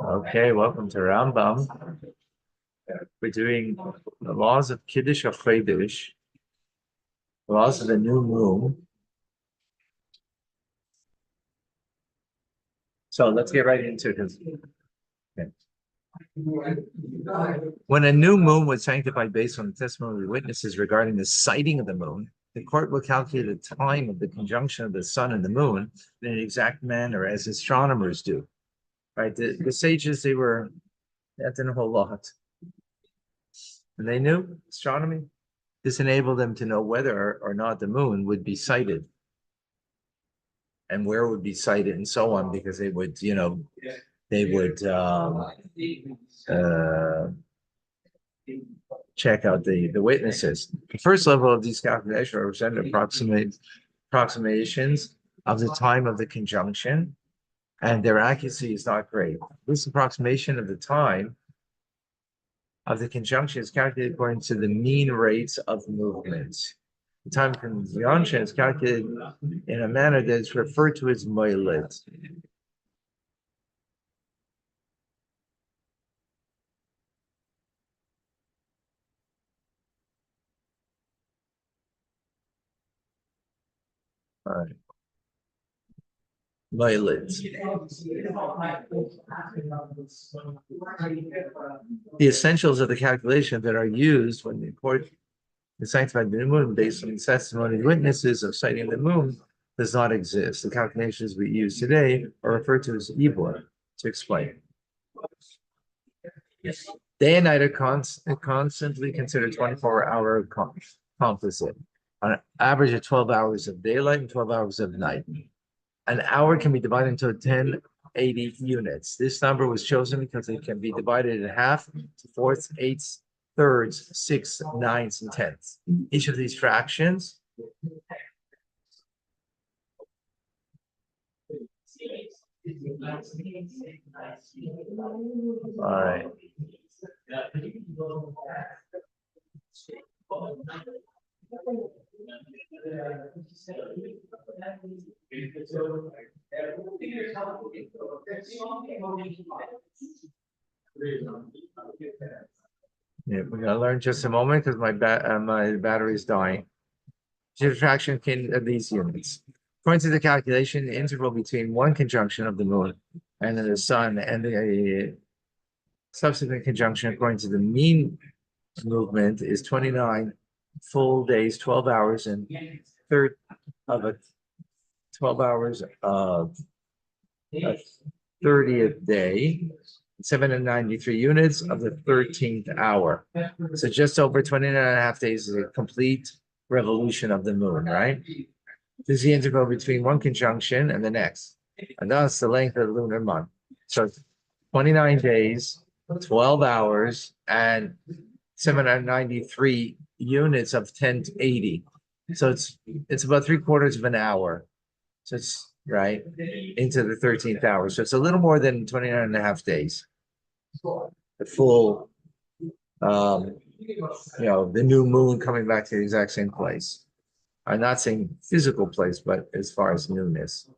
Okay, welcome to Rambam. We're doing the laws of Kiddush of Chodesh, the laws of the new moon. So let's get right into it. Okay. When a new moon was sanctified based on the testimony of witnesses regarding the sighting of the moon, the court will calculate the time of the conjunction of the sun and the moon in an exact manner, as astronomers do. Right? The sages, they didn't know a lot. And they knew astronomy. This enabled them to know whether or not the moon would be sighted and where it would be sighted and so on, because they would, they would check out the witnesses. The first level of these calculations represent approximations of the time of the conjunction, and their accuracy is not great. This approximation of the time of the conjunction is calculated according to the mean rates of movements. The time of conjunction is calculated in a manner that is referred to as moiled. All right. Moiled. The essentials of the calculation that are used when the court sanctified the moon based on the testimony of witnesses of sighting the moon does not exist. The calculations we use today are referred to as Ibor. To explain, day and night are constantly considered 24-hour composite, on an average of 12 hours of daylight and 12 hours of night. An hour can be divided into 1080 units. This number was chosen because it can be divided in half to fourths, eighths, thirds, sixths, ninths, and tenths. Each of these fractions all right. Yeah, we're gonna learn just a moment because my battery is dying. Subtraction of these units. According to the calculation, the interval between one conjunction of the moon and the sun and the subsequent conjunction, according to the mean movement, is 29 full days, 12 hours, and third of a 12 hours of a 30th day, 793 units of the 13th hour. So just over 29 and a half days is a complete revolution of the moon, right? This is the interval between one conjunction and the next. And thus the length of the lunar month. So 29 days, 12 hours, and 793 units of 1080. So it's about 3/4 of an hour. So it's right into the 13th hour. So it's a little more than 29 and a half days. The full, the new moon coming back to the exact same place. I'm not saying physical place, but as far as newness.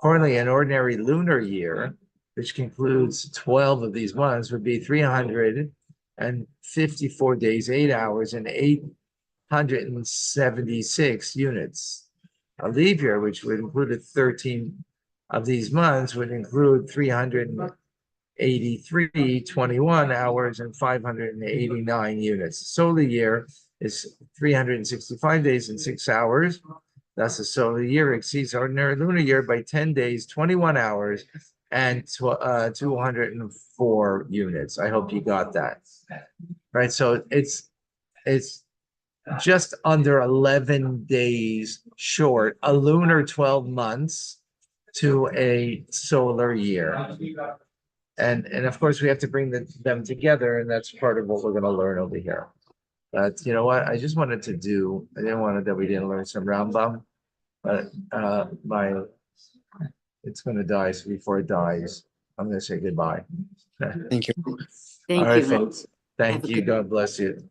Currently, an ordinary lunar year, which concludes 12 of these months, would be 354 days, 8 hours, and 876 units. A leap year, which would include 13 of these months, would include 383, 21 hours, and 589 units. A solar year is 365 days and 6 hours. Thus, a solar year exceeds ordinary lunar year by 10 days, 21 hours, and 204 units. I hope you got that. Right, so it's just under 11 days short, a lunar 12 months to a solar year. And of course, we have to bring them together, and that's part of what we're going to learn over here. But you know what? I just wanted to I didn't want it that we didn't learn some Rambam, but it's going to die. So before it dies, I'm going to say goodbye. Thank you. All right, folks. Thank you. God bless you.